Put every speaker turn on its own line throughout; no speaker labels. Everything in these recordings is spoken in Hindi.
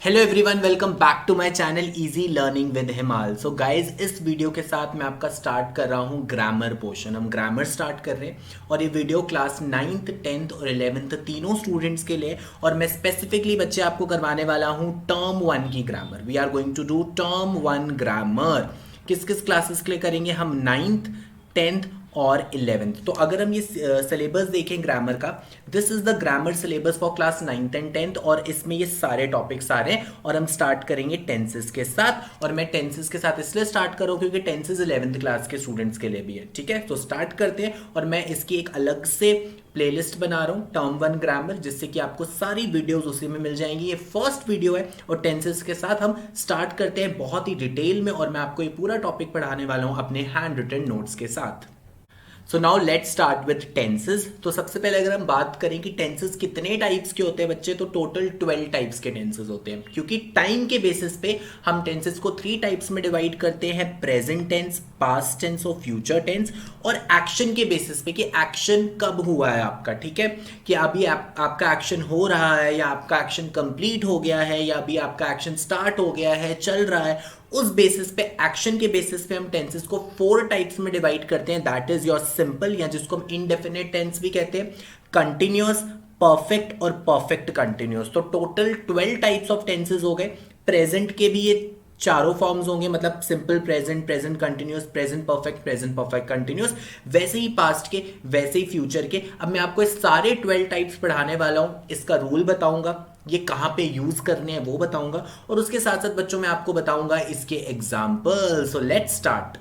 Hello everyone, welcome back to my channel easy learning with Himal. So guys, इस वीडियो के साथ मैं आपका स्टार्ट कर रहा हूँ ग्रामर पोर्शन। हम ग्रामर स्टार्ट कर रहे हैं और ये वीडियो क्लास 9th 10th और 11th तीनों स्टूडेंट्स के लिए, और मैं स्पेसिफिकली बच्चे आपको करवाने वाला हूँ टर्म 1 की grammar. We are going to do term 1 grammar. किस किस क्लासेस के लिए करेंगे हम? 9th 10th और 11th। तो अगर हम ये सिलेबस देखें ग्रामर का, this is the grammar syllabus for class 9th and 10th, और इसमें ये सारे टॉपिक्स आ रहे हैं। और हम स्टार्ट करेंगे टेंसेस के साथ, और मैं टेंसेस के साथ इसलिए स्टार्ट करूँ क्योंकि टेंसेस 11th क्लास के स्टूडेंट्स के लिए भी है। ठीक है, तो स्टार्ट करते हैं। और मैं इसकी एक अलग से प्लेलिस्ट बना रहा हूँ टर्म 1 ग्रामर, जिससे कि आपको सारी वीडियोस उसी में मिल जाएंगी। ये फर्स्ट वीडियो है और टेंसेस के साथ हम स्टार्ट करते हैं बहुत ही डिटेल में, और मैं आपको ये पूरा टॉपिक पढ़ाने वाला हूँ अपने हैंड रिटन नोट्स के साथ। So now let's start with tenses. तो सबसे पहले अगर हम बात करें कि टेंसेस कितने टाइप्स के होते हैं बच्चे, तो टोटल 12 टाइप्स के टेंसेस होते हैं। क्योंकि टाइम के बेसिस पे हम टेंसेस को 3 टाइप्स में डिवाइड करते हैं: प्रेजेंट टेंस, पास्ट टेंस और फ्यूचर टेंस। और एक्शन के बेसिस पे कि एक्शन कब हुआ है आपका, ठीक है, कि अभी आपका एक्शन हो रहा है, या आपका एक्शन कंप्लीट हो गया है, या अभी आपका एक्शन स्टार्ट हो गया है, चल रहा है। उस बेसिस पे, एक्शन के बेसिस पे हम टेंसेस को 4 टाइप्स में डिवाइड करते हैं। दैट इज योर सिंपल, या जिसको हम इनडेफिनेट टेंस भी कहते हैं, कंटिन्यूअस, परफेक्ट और परफेक्ट कंटिन्यूअस। तो टोटल 12 टाइप्स ऑफ टेंसेस हो गए। प्रेजेंट के भी ये चारों फॉर्म्स होंगे, मतलब simple present, present continuous, present perfect continuous. वैसे ही पास्ट के, वैसे ही फ्यूचर के। अब मैं आपको इस सारे 12 टाइप्स पढ़ाने वाला हूं। इसका रूल बताऊंगा, ये कहां पे यूज करने हैं वो बताऊंगा, और उसके साथ साथ बच्चों मैं आपको बताऊंगा इसके एग्जाम्पल। So let's start.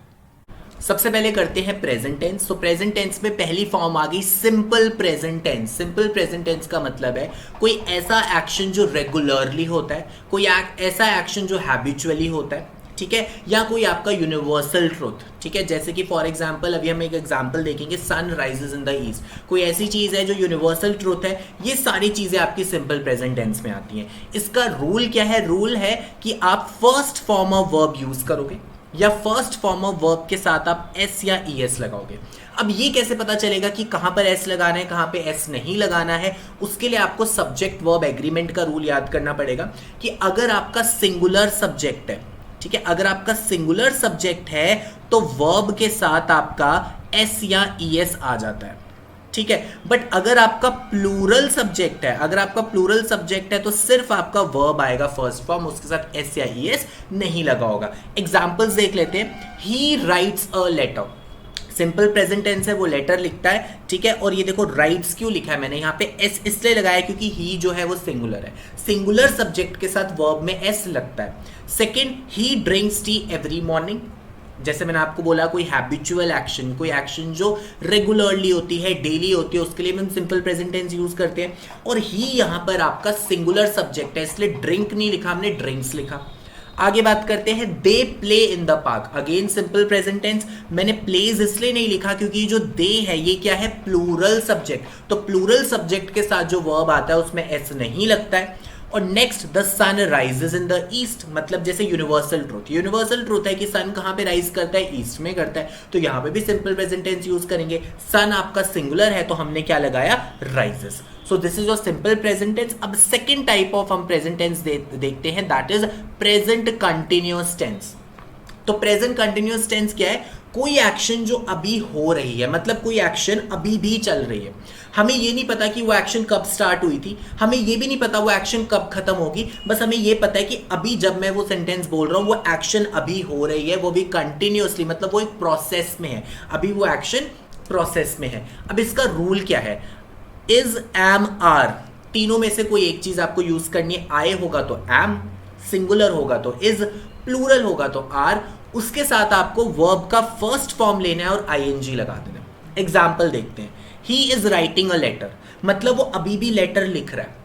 सबसे पहले करते हैं प्रेजेंट टेंस। तो प्रेजेंट टेंस में पहली फॉर्म आ गई simple present tense. Simple present tense का मतलब है कोई ऐसा एक्शन जो रेगुलरली होता है, कोई ऐसा एक्शन जो हैबिचुअली होता है, ठीक है, या कोई आपका यूनिवर्सल ट्रुथ। ठीक है, जैसे कि फॉर एग्जांपल अभी हम एक एग्जांपल देखेंगे, sun rises in the east. कोई ऐसी चीज है जो यूनिवर्सल ट्रुथ है। ये सारी चीजें आपकी सिंपल प्रेजेंट टेंस में आती हैं। इसका रूल क्या है? रूल है कि आप first form of verb use करोगे, या फर्स्ट फॉर्म ऑफ वर्ब के साथ आप एस या ईएस लगाओगे। अब ये कैसे पता चलेगा कि कहां पर एस लगाना है, कहां पे एस नहीं लगाना है? उसके लिए आपको सब्जेक्ट वर्ब एग्रीमेंट का रूल याद करना पड़ेगा कि अगर आपका सिंगुलर सब्जेक्ट है, ठीक है, अगर आपका सिंगुलर सब्जेक्ट है तो वर्ब के साथ आपका एस या ईएस आ जाता है, ठीक है। बट अगर आपका प्लूरल सब्जेक्ट है, अगर आपका प्लूरल सब्जेक्ट है तो सिर्फ आपका वर्ब आएगा फर्स्ट फॉर्म, उसके साथ एस या ईएस नहीं लगा होगा। एग्जांपल्स देख लेते हैं। He writes a letter, simple present tense है, वो लेटर लिखता है, ठीक है। और ये देखो राइट्स क्यों लिखा है मैंने यहाँ पे एस इसलिए लगाया क्योंकि ही जो है वो सिंगुलर है। सिंगुलर सब्जेक्ट के साथ वर्ब में एस लगता है। सेकंड, ही ड्रिंक्स टी एवरी मॉर्निंग। जैसे मैंने आपको बोला, कोई हैबिचुअल एक्शन, कोई एक्शन जो रेगुलरली होती है, डेली होती है, उसके लिए हम सिंपल प्रेजेंट टेंस यूज करते हैं। और ही यहाँ पर आपका सिंगुलर सब्जेक्ट है, इसलिए ड्रिंक नहीं लिखा हमने, ड्रिंक्स लिखा। आगे बात करते हैं, they play in the park. Again simple present tense, मैंने प्लेज इसलिए नहीं लिखा क्योंकि जो दे है ये क्या है? Plural subject. तो प्लूरल सब्जेक्ट के साथ जो वर्ब आता है उसमें एस नहीं लगता है। और next, the sun rises in the east, मतलब जैसे यूनिवर्सल ट्रूथ। यूनिवर्सल ट्रूथ है कि सन कहां पे राइज करता है? ईस्ट में करता है। तो यहां पे भी सिंपल प्रेजेंट टेंस यूज करेंगे। सन आपका सिंगुलर है तो हमने क्या लगाया? Rises. So this is your simple present tense. अब सेकंड टाइप ऑफ हम प्रेजेंट टेंस देखते हैं, that is present continuous tense. तो प्रेजेंट कंटिन्यूअस टेंस क्या है? कोई एक्शन जो अभी हो रही है, मतलब कोई एक्शन अभी भी चल रही है। हमें ये नहीं पता कि वो एक्शन कब स्टार्ट हुई थी, हमें ये भी नहीं पता वो एक्शन कब खत्म होगी, बस हमें ये पता है कि अभी जब मैं वो सेंटेंस बोल रहा हूं वो एक्शन अभी हो रही है, वो भी कंटिन्यूअसली, मतलब वो एक प्रोसेस में है, अभी वो एक्शन प्रोसेस में है। अब इसका रूल क्या है? इज, एम, आर, तीनों में से कोई एक चीज आपको यूज करनी है। आई होगा तो एम, सिंगुलर होगा तो इज, प्लूरल होगा तो आर। उसके साथ आपको वर्ब का फर्स्ट फॉर्म लेना है और आईएनजी लगा देना है। एग्जाम्पल देखते हैं। He is writing a letter, मतलब वो अभी भी लेटर लिख रहा है,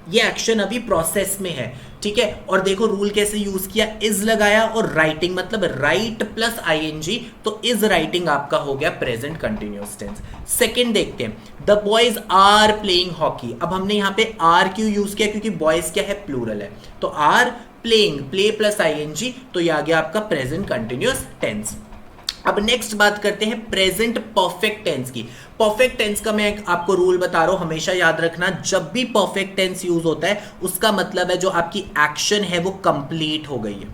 ये एक्शन अभी प्रोसेस में है, ठीक है। और देखो रूल कैसे यूज किया, इज लगाया और राइटिंग, मतलब राइट प्लस आईएनजी, तो इज राइटिंग आपका हो गया प्रेजेंट कंटिन्यूअस टेंस। सेकंड देखते हैं, the boys are playing hockey. अब हमने यहाँ पे आर क्यों यूज किया? क्योंकि बॉयज क्या है? प्लूरल है। तो are playing, play plus ING, तो ये आ गया आपका प्रेजेंट कंटिन्यूअस टेंस। अब नेक्स्ट बात करते हैं प्रेजेंट परफेक्ट टेंस की। परफेक्ट टेंस का मैं आपको रूल बता रहा हूं, हमेशा याद रखना, जब भी परफेक्ट टेंस यूज होता है उसका मतलब है जो आपकी एक्शन है वो कंप्लीट हो गई है।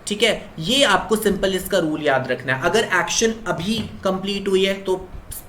ठीक है, ये आपको सिंपल इसका रूल याद रखना है। अगर एक्शन अभी कंप्लीट हुई है तो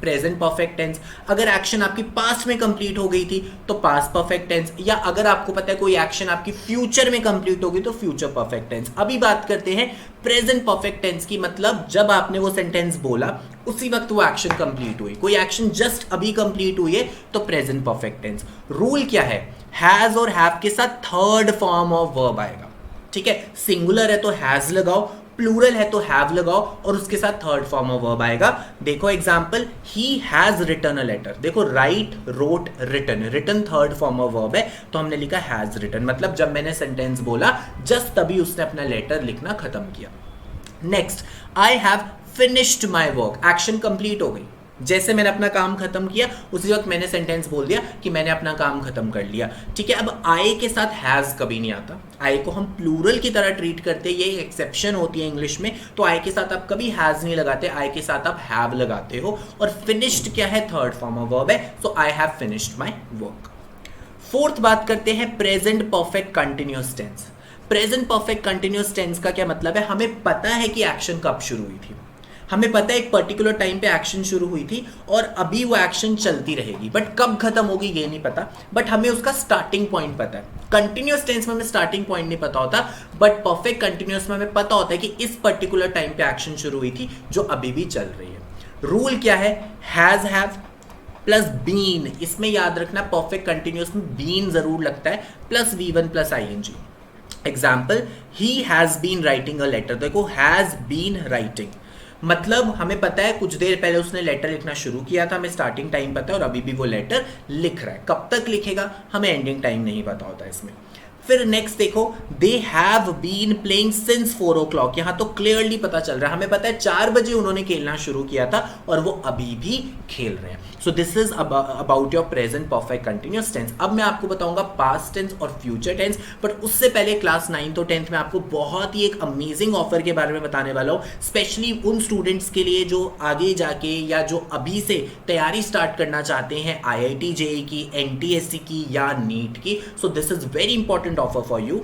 प्रेजेंट परफेक्ट टेंस, अगर एक्शन आपकी पास्ट में कंप्लीट हो गई थी तो पास्ट परफेक्ट टेंस, या अगर आपको पता है कोई एक्शन आपकी फ्यूचर में कंप्लीट होगी तो फ्यूचर परफेक्ट टेंस। अभी बात करते हैं प्रेजेंट परफेक्ट टेंस की, मतलब जब आपने वो सेंटेंस बोला उसी वक्त वो एक्शन कंप्लीट हुई, कोई एक्शन जस्ट अभी कंप्लीट हुई है तो प्रेजेंट परफेक्ट टेंस। रूल क्या है, हैज और हैव के साथ थर्ड फॉर्म ऑफ वर्ब आएगा। ठीक है, सिंगुलर है तो हैज लगाओ, प्लूरल है तो हैव लगाओ और उसके साथ थर्ड फॉर्म ऑफ वर्ब आएगा। देखो example, he has written a letter. देखो write, wrote, written, written third form of verb है तो हमने लिखा हैज रिटन, मतलब जब मैंने सेंटेंस बोला जस्ट तभी उसने अपना लेटर लिखना खत्म किया। Next, I have finished my work, action complete हो गई, जैसे मैंने अपना काम खत्म किया उसी वक्त मैंने सेंटेंस बोल दिया कि मैंने अपना काम खत्म कर लिया। ठीक है, अब आई के साथ हैज कभी नहीं आता, आई को हम प्लूरल की तरह ट्रीट करते हैं, ये एक्सेप्शन होती है इंग्लिश में, तो आई के साथ आप कभी हैज नहीं लगाते, आई के साथ आप हैव लगाते हो। और फिनिश्ड क्या है, थर्ड फॉर्म ऑफ वर्ब है, so I have finished my work. Fourth बात करते हैं present perfect continuous tense. Present perfect continuous tense का क्या मतलब है, हमें पता है कि एक्शन कब शुरू हुई थी, हमें पता है एक पर्टिकुलर टाइम पे एक्शन शुरू हुई थी और अभी वो एक्शन चलती रहेगी, बट कब खत्म होगी ये नहीं पता, बट हमें उसका स्टार्टिंग पॉइंट पता है। कंटिन्यूअस टेंस में हमें स्टार्टिंग पॉइंट नहीं पता होता, बट परफेक्ट कंटिन्यूअस में हमें पता होता है कि इस पर्टिकुलर टाइम पे एक्शन शुरू हुई थी जो अभी भी चल रही है। रूल क्या है, हैज, हैव प्लस बीन, इसमें याद रखना परफेक्ट कंटिन्यूअस में बीन जरूर लगता है, plus V1 plus ING। Example, he has been writing a letter, देखो हैज बीन राइटिंग मतलब हमें पता है कुछ देर पहले उसने लेटर लिखना शुरू किया था, हमें स्टार्टिंग टाइम पता है और अभी भी वो लेटर लिख रहा है, कब तक लिखेगा हमें एंडिंग टाइम नहीं पता होता इसमें। फिर नेक्स्ट देखो, they have been playing since 4 o'clock, यहाँ तो क्लियरली पता चल रहा है, हमें पता है 4 बजे उन्होंने खेलना शुरू किया था और वो अभी भी खेल रहे हैं। So this is about your present perfect continuous tense. अब मैं आपको बताऊंगा पास्ट टेंस और फ्यूचर टेंस, बट उससे पहले क्लास 9th और 10th में आपको बहुत ही एक अमेजिंग ऑफर के बारे में बताने वाला हूँ, स्पेशली उन स्टूडेंट्स के लिए जो आगे जाके या जो अभी से तैयारी स्टार्ट करना चाहते हैं IIT JEE की, NTSC की या नीट की। सो this is very important offer for you.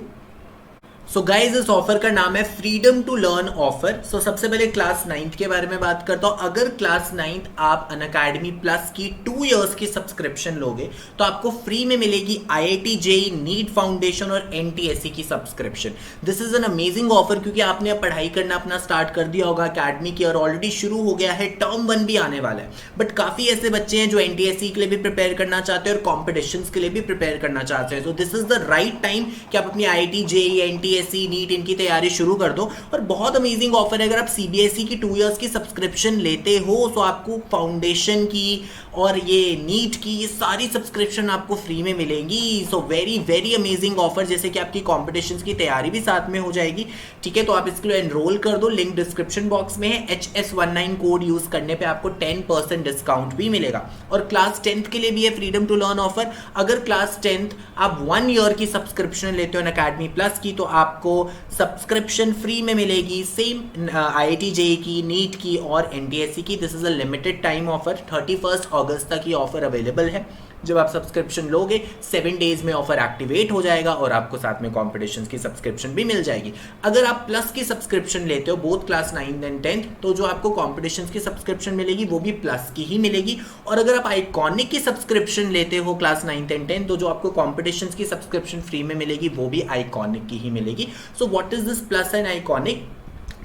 So guys इस ऑफर का नाम है फ्रीडम टू लर्न ऑफर। सो सबसे पहले क्लास 9th के बारे में बात करता हूं। अगर क्लास 9th आप अनअकैडमी प्लस की 2 years की सब्सक्रिप्शन लोगे तो आपको फ्री में मिलेगी IIT JEE, नीट फाउंडेशन और NTSC की subscription. This is an amazing offer क्योंकि आपने अब पढ़ाई करना अपना स्टार्ट कर दिया होगा, अकेडमी की और ऑलरेडी शुरू हो गया है, टर्म 1 भी आने वाला है, बट काफी ऐसे बच्चे हैं जो NTSC के लिए भी प्रिपेयर करना चाहते हैं और कॉम्पिटिशन्स के लिए भी प्रिपेयर करना चाहते हैं। So this is the right time कि आप अपनी IIT JEE, NTSC, नीट इनकी तैयारी शुरू कर दो। और बहुत अमेजिंग ऑफर है, अगर आप CBSE की 2 years की सब्सक्रिप्शन लेते हो तो आपको फाउंडेशन की और ये नीट की ये सारी सब्सक्रिप्शन आपको फ्री में मिलेंगी। So very very amazing offer, जैसे कि आपकी कॉम्पिटिशन्स की तैयारी भी साथ में हो जाएगी। ठीक है, तो आप इसके लिए एनरोल कर दो, लिंक डिस्क्रिप्शन बॉक्स में है। HS19 कोड यूज करने पे आपको 10% डिस्काउंट भी मिलेगा। और क्लास 10th के लिए भी है फ्रीडम टू लर्न ऑफर। अगर क्लास 10th आप 1 year की सब्सक्रिप्शन लेते हो अनअकैडमी प्लस की तो आपको सब्सक्रिप्शन फ्री में मिलेगी, सेम IIT JEE की, नीट की और NTSC की। This is a limited time offer, 31 अगस्त तक ये ऑफर अवेलेबल है। जब आप सब्सक्रिप्शन लोगे 7 days में ऑफर एक्टिवेट हो जाएगा और आपको साथ में कॉम्पिटिशन्स की सब्सक्रिप्शन भी मिल जाएगी। अगर आप प्लस की सब्सक्रिप्शन लेते हो both class 9th and 10th तो जो आपको कॉम्पिटिशन्स की सब्सक्रिप्शन मिलेगी वो भी प्लस की ही मिलेगी। और अगर आप आइकॉनिक की सब्सक्रिप्शन लेते हो क्लास 9th एंड 10th तो जो आपको कॉम्पिटिशन्स की सब्सक्रिप्शन फ्री में मिलेगी वो भी आइकॉनिक की ही मिलेगी। So what is this plus and iconic?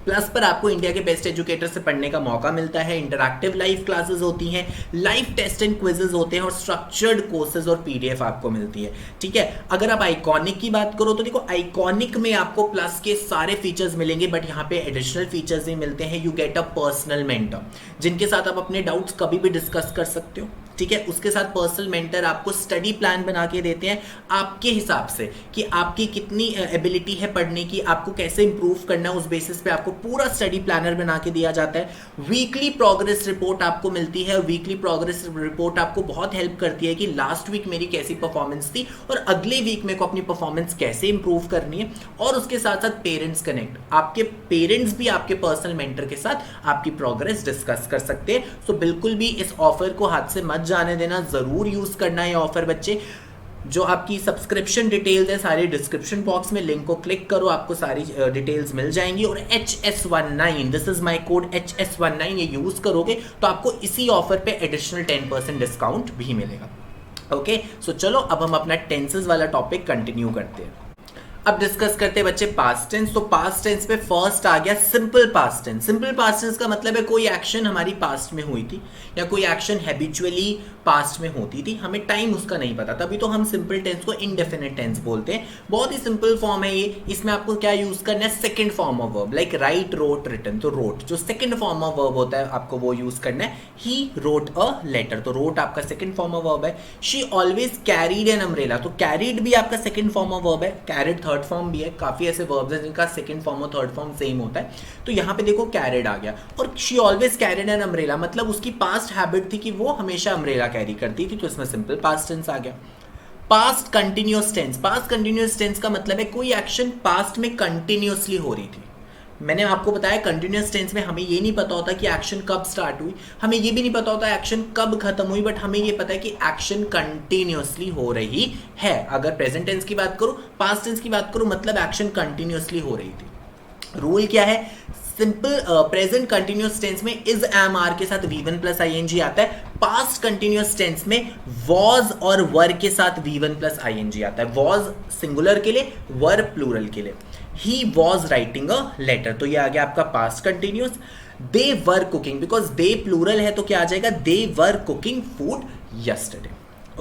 Plus पर आपको इंडिया के बेस्ट एजुकेटर से पढ़ने का मौका मिलता है, इंटरैक्टिव लाइव क्लासेस होती हैं, लाइव टेस्ट एंड क्विजेज होते हैं और स्ट्रक्चर्ड कोर्सेज और PDF आपको मिलती है। ठीक है, अगर आप आइकॉनिक की बात करो तो देखो आइकॉनिक में आपको प्लस के सारे फीचर्स मिलेंगे, बट यहाँ पे एडिशनल फीचर्स भी मिलते हैं। You get a personal mentor जिनके साथ आप अपने डाउट्स कभी भी डिस्कस कर सकते हो। ठीक है। उसके साथ पर्सनल मेंटर आपको स्टडी प्लान बना के देते हैं आपके हिसाब से कि आपकी कितनी एबिलिटी है पढ़ने की, आपको कैसे इंप्रूव करना है, उस बेसिस पे आपको पूरा स्टडी प्लानर बना के दिया जाता है। वीकली प्रोग्रेस रिपोर्ट आपको मिलती है। वीकली प्रोग्रेस रिपोर्ट आपको बहुत हेल्प करती है कि लास्ट वीक मेरी कैसी परफॉर्मेंस थी और अगले वीक मेरे को अपनी परफॉर्मेंस कैसे इंप्रूव करनी है। और उसके साथ साथ पेरेंट्स कनेक्ट, आपके पेरेंट्स भी आपके पर्सनल मेंटर के साथ आपकी प्रोग्रेस डिस्कस कर सकते हैं। सो बिल्कुल भी इस ऑफर को हाथ से मत जाने देना, जरूर यूज करना है ऑफर बच्चे। जो आपकी सब्सक्रिप्शन डिटेल्स है सारी डिस्क्रिप्शन बॉक्स में, लिंक को क्लिक करो, आपको सारी डिटेल्स मिल जाएंगी। और HS19, this is my code HS19, ये यूज करोगे तो आपको इसी ऑफर पे एडिशनल 10% डिस्काउंट भी मिलेगा। ओके, सो चलो अब हम अपना टेंसेस वाला टॉपिक कंटिन्यू करते हैं। अब डिस्कस करते हैं बच्चे पास्ट टेंस। तो पास्ट टेंस पे फर्स्ट आ गया simple past tense. Simple past tense का मतलब है कोई एक्शन हमारी पास्ट में हुई थी या कोई एक्शन हैबिचुअली पास्ट में होती थी, हमें टाइम उसका नहीं पता, तभी तो हम सिंपल टेंस को इनडेफिनिट टेंस बोलते हैं। बहुत ही सिंपल फॉर्म है ये। इसमें आपको क्या यूज करना है, second form of verb, like write, wrote, written. तो रोट जो सेकंड फॉर्म ऑफ वर्ब होता है आपको वो यूज करना है। ही रोट अ लेटर, तो रोट आपका सेकंड फॉर्म ऑफ वर्ब है। She always carried an umbrella, तो कैरीड भी आपका सेकंड फॉर्म ऑफ वर्ब है। कैरिड थर्ड फॉर्म भी है। काफी ऐसे वर्ब्स हैं जिनका सेकंड फॉर्म और थर्ड फॉर्म सेम होता है। तो यहाँ पे देखो कैरिड आ गया। और she always carried an umbrella मतलब उसकी पास्ट हैबिट थी कि वो हमेशा अम्ब्रेला कैरी करती थी, तो इसमें सिंपल पास्ट टेंस आ गया। Past continuous tense, past continuous tense का मतलब है कोई एक्शन पास्ट में कंटिन्यूअसली हो रही थी। मैंने आपको बताया कंटिन्यूअस टेंस में हमें ये नहीं पता होता कि एक्शन कब स्टार्ट हुई, हमें ये भी नहीं पता होता एक्शन कब खत्म हुई, बट हमें ये पता है कि एक्शन कंटिन्यूअसली हो रही है। अगर प्रेजेंट टेंस की बात करूं, पास्ट टेंस की बात करूं, मतलब एक्शन कंटिन्यूअसली हो रही थी। रूल क्या है, सिंपल प्रेजेंट कंटिन्यूअस टेंस में इज एम आर के साथ V1 प्लस ING आता है। पास्ट कंटिन्यूअस टेंस में वॉज और वर के साथ V1 प्लस ING आता है। वॉज सिंगुलर के लिए, वर प्लूरल के लिए। He was writing a letter, तो ये आ गया आपका past continuous. They were cooking, because they plural है तो क्या आ जाएगा, they were cooking food yesterday.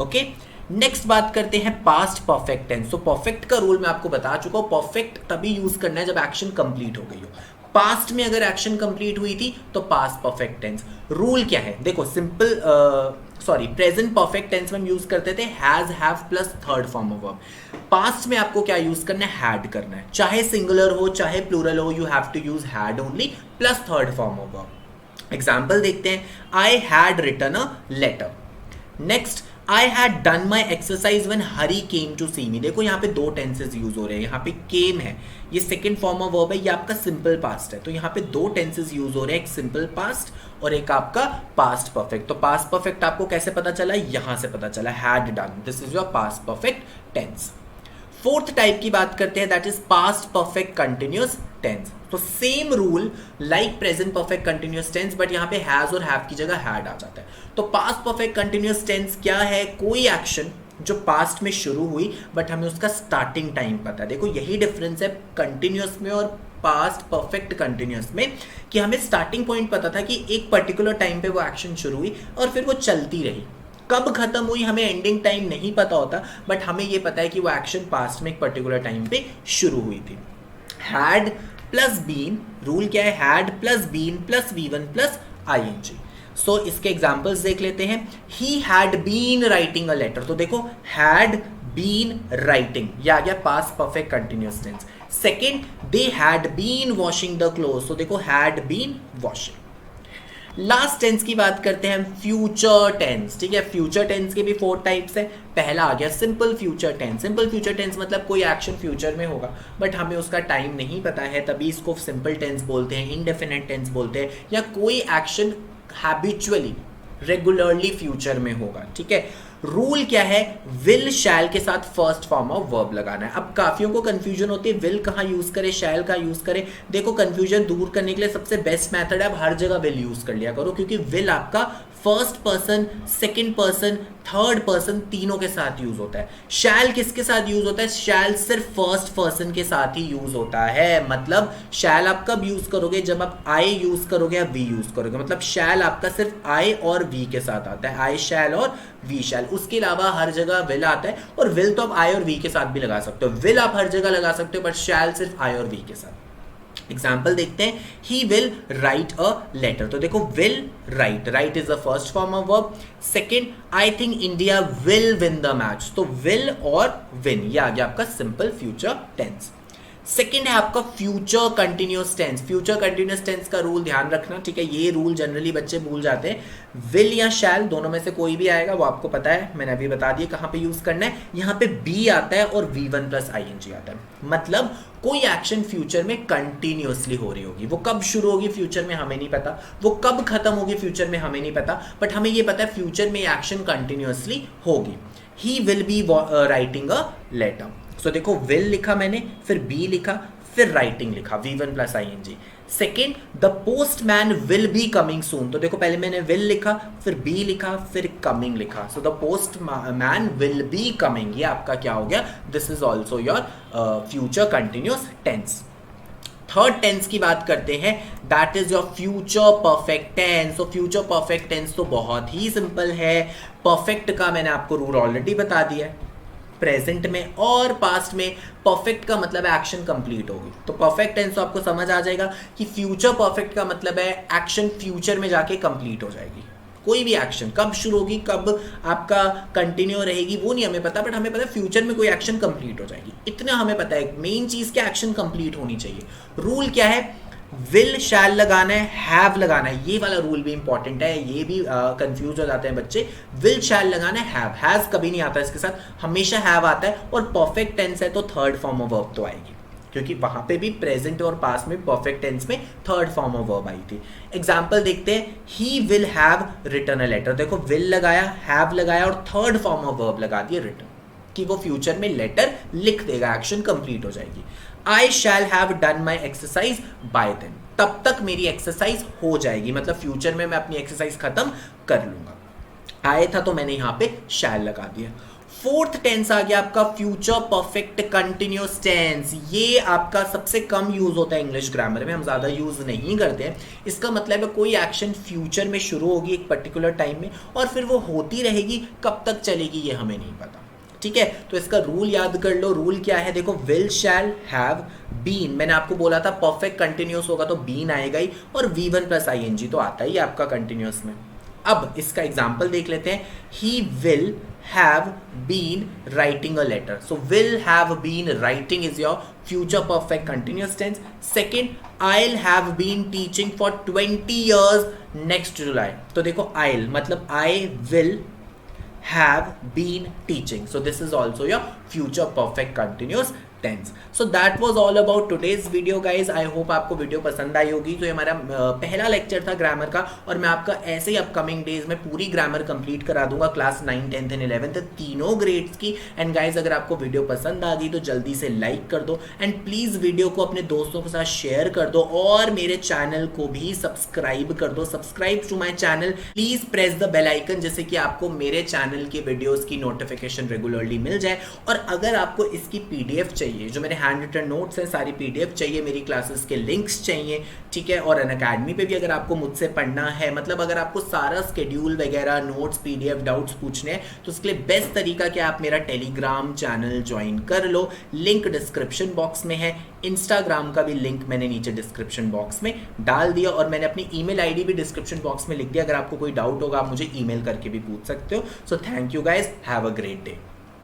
Okay, next बात करते हैं पास्ट परफेक्ट टेंस। तो परफेक्ट का रूल मैं आपको बता चुका हूं, परफेक्ट तभी यूज करना है जब एक्शन कंप्लीट हो गई हो। पास्ट में अगर एक्शन कंप्लीट हुई थी तो पास्ट परफेक्ट टेंस। रूल क्या है, देखो सिंपल प्रेजेंट परफेक्ट टेंस में हम यूज करते थे has, have plus third form of verb. Past में आपको क्या यूज करना है, हैड करना है। चाहे सिंगुलर हो चाहे प्लूरल हो, you have to use had only plus third form of verb. Example देखते हैं, I had written a letter. Next, I had done my exercise when Hari came to see me। देखो यहाँ पे दो टेंसेस यूज हो रहे हैं। यहाँ पे came है, ये सेकेंड फॉर्म ऑफ वर्ब है, ये आपका सिंपल पास्ट है। तो यहाँ पे दो टेंसेस यूज हो रहे हैं, एक सिंपल पास्ट और एक आपका पास्ट परफेक्ट। तो पास्ट परफेक्ट आपको कैसे पता चला, यहाँ से पता चला, had done, this is your past perfect tense. Fourth type की बात करते हैं, that is past perfect continuous tense. तो same rule like present perfect continuous tense, but यहाँ पे हैज और हैव की जगह हैड आ जाता है। तो पास्ट परफेक्ट कंटिन्यूअस टेंस क्या है, कोई एक्शन जो पास्ट में शुरू हुई बट हमें उसका स्टार्टिंग टाइम पता है। देखो यही डिफरेंस है कंटिन्यूअस में और पास्ट परफेक्ट कंटिन्यूअस में, कि हमें स्टार्टिंग पॉइंट पता था कि एक पर्टिकुलर टाइम पे वो एक्शन शुरू हुई और फिर वो चलती रही। कब खत्म हुई हमें एंडिंग टाइम नहीं पता होता, बट हमें ये पता है कि वो एक्शन पास्ट में एक पर्टिकुलर टाइम पे शुरू हुई थी। हैड प्लस बीन, रूल क्या है, had plus been plus V1 plus ING। So इसके एग्जांपल्स देख लेते हैं। He had been writing a letter, तो देखो हैड बीन राइटिंग, ये आ गया past perfect continuous tense. Second, they had been washing the clothes, तो देखो had been washing. Last tense की बात करते हैं हम, फ्यूचर टेंस। ठीक है, फ्यूचर टेंस के भी 4 टाइप्स है। पहला आ गया simple future tense. Simple future tense मतलब कोई एक्शन फ्यूचर में होगा बट हमें उसका टाइम नहीं पता है, तभी इसको सिंपल टेंस बोलते हैं, इनडेफिनिट टेंस बोलते हैं। या कोई एक्शन हैबिचुअली रेगुलरली फ्यूचर में होगा। ठीक है, रूल क्या है, विल शैल के साथ फर्स्ट फॉर्म ऑफ वर्ब लगाना है। अब काफियों को कंफ्यूजन होती है विल कहाँ यूज करे, शैल कहाँ यूज करे। देखो कंफ्यूजन दूर करने के लिए सबसे बेस्ट मेथड है, आप हर जगह विल यूज कर लिया करो, क्योंकि विल आपका first person, second person, third person तीनों के साथ यूज होता है। शैल किसके साथ यूज होता है, शैल सिर्फ फर्स्ट पर्सन के साथ ही यूज होता है। मतलब शैल आप कब यूज करोगे, जब आप आई यूज करोगे या वी यूज करोगे। मतलब शैल आपका सिर्फ आई और वी के साथ आता है, आई शैल और वी शैल। उसके अलावा हर जगह विल आता है, और विल तो आप आई और वी के साथ भी लगा सकते हो। विल आप हर जगह लगा सकते हो, बट शैल सिर्फ आई और वी के साथ। एग्जाम्पल देखते हैं, he will write a letter. तो देखो will write, write is the first form of verb. Second, I think India will win the match. तो विल और विन, ये आ गया आपका सिंपल फ्यूचर टेंस। सेकेंड है आपका future continuous tense. Future continuous tense का रूल ध्यान रखना, ठीक है, ये रूल जनरली बच्चे भूल जाते हैं। विल या शैल दोनों में से कोई भी आएगा, वो आपको पता है, मैंने अभी बता दिया कहां पे यूज करना है। यहाँ पे बी आता है और V1 प्लस ing आता है, मतलब कोई एक्शन फ्यूचर में कंटिन्यूअसली हो रही होगी। वो कब शुरू होगी फ्यूचर में हमें नहीं पता, वो कब खत्म होगी फ्यूचर में हमें नहीं पता, बट हमें ये पता है फ्यूचर में एक्शन कंटिन्यूअसली होगी। He will be writing a letter. So देखो विल लिखा मैंने, फिर बी लिखा, फिर राइटिंग लिखा, V1 plus ing। Second, the postman will be coming soon. तो देखो पहले मैंने विल लिखा, फिर बी लिखा, फिर कमिंग लिखा। So the postman will be coming, ये आपका क्या हो गया, this is also your future continuous tense. Third tense की बात करते हैं, that is your future perfect tense. तो फ्यूचर परफेक्ट टेंस तो बहुत ही सिंपल है। परफेक्ट का मैंने आपको रूल ऑलरेडी बता दिया है, प्रेजेंट में और पास्ट में परफेक्ट का मतलब एक्शन कंप्लीट होगी। तो परफेक्ट टेंस तो आपको समझ आ जाएगा कि फ्यूचर परफेक्ट का मतलब है एक्शन फ्यूचर में जाके कंप्लीट हो जाएगी। कोई भी एक्शन कब शुरू होगी, कब आपका कंटिन्यू रहेगी, वो नहीं हमें पता, बट हमें पता है फ्यूचर में कोई एक्शन कंप्लीट हो जाएगी, इतना हमें पता है। मेन चीज क्या, एक्शन कंप्लीट होनी चाहिए। रूल क्या है, विल शैल लगाना है, हैव लगाना है, ये वाला रूल भी इंपॉर्टेंट है, ये भी कंफ्यूज हो जाते हैं बच्चे। विल शैल लगाना है, हैव, हैज कभी नहीं आता इसके साथ, हमेशा हैव आता है। और परफेक्ट टेंस है तो थर्ड फॉर्म ऑफ वर्ब तो आएगी, क्योंकि वहां पे भी प्रेजेंट और पास्ट में परफेक्ट टेंस में थर्ड फॉर्म ऑफ वर्ब आई थी। एग्जांपल देखते हैं, he will have written a letter. देखो विल लगाया, हैव लगाया और थर्ड फॉर्म ऑफ वर्ब लगा दिया रिटन, कि वो फ्यूचर में लेटर लिख देगा, एक्शन कंप्लीट हो जाएगी। I shall have done my exercise by then, तब तक मेरी एक्सरसाइज हो जाएगी, मतलब फ्यूचर में मैं अपनी एक्सरसाइज खत्म कर लूंगा। आए था तो मैंने यहां पे शैल लगा दिया। फोर्थ टेंस आ गया आपका फ्यूचर परफेक्ट कंटिन्यूअस टेंस। ये आपका सबसे कम यूज होता है इंग्लिश ग्रामर में, हम ज्यादा यूज नहीं करते हैं। इसका मतलब है कोई एक्शन फ्यूचर में शुरू होगी एक पर्टिकुलर टाइम में और फिर वो होती रहेगी, कब तक चलेगी ये हमें नहीं पता, ठीक है। तो इसका रूल याद कर लो। रूल क्या है, देखो विल शैल हैव बीन, मैंने आपको बोला था परफेक्ट कंटिन्यूअस होगा तो बीन आएगा ही, और V1 प्लस ing तो आता ही आपका कंटिन्यूअस में। अब इसका एग्जांपल देख लेते हैं, he will have been writing a letter. So will have been writing is your future perfect continuous tense. Second, I'll have been teaching for 20 years next July। तो देखो I'll मतलब I will have been teaching, so this is also your future perfect continuous tense. So that was all about today's video guys. I hope आपको वीडियो पसंद आई होगी। तो ये हमारा पहला लेक्चर था ग्रामर का, और मैं आपका ऐसे ही अपकमिंग डेज में पूरी ग्रामर कंप्लीट करा दूंगा क्लास 9, 10th एंड 11th तीनों ग्रेड्स की। एंड गाइज अगर आपको वीडियो पसंद आ गई तो जल्दी से लाइक कर दो, एंड प्लीज वीडियो को अपने दोस्तों के साथ शेयर कर दो, और मेरे चैनल को भी सब्सक्राइब कर दो। Subscribe to my channel, please press the bell icon, जिससे कि आपको मेरे चैनल के वीडियोस की नोटिफिकेशन रेगुलरली मिल जाए। और अगर आपको इसकी PDF चाहिए, जो मेरे हैंड रिटन नोट्स हैं सारी PDF चाहिए, मेरी क्लासेस के लिंक्स चाहिए, ठीक है, और अनअकैडमी पे भी अगर आपको मुझसे पढ़ना है, मतलब अगर आपको सारा स्केड्यूल वगैरह नोट्स PDF डाउट्स पूछने हैं, तो उसके लिए बेस्ट तरीका क्या, आप मेरा टेलीग्राम चैनल ज्वाइन कर लो, लिंक डिस्क्रिप्शन बॉक्स में है। इंस्टाग्राम का भी लिंक मैंने नीचे डिस्क्रिप्शन बॉक्स में डाल दिया, और मैंने अपनी ईमेल ID भी डिस्क्रिप्शन बॉक्स में लिख दिया। अगर आपको कोई डाउट होगा आप मुझे ईमेल करके भी पूछ सकते हो। So thank you guys, have a great day.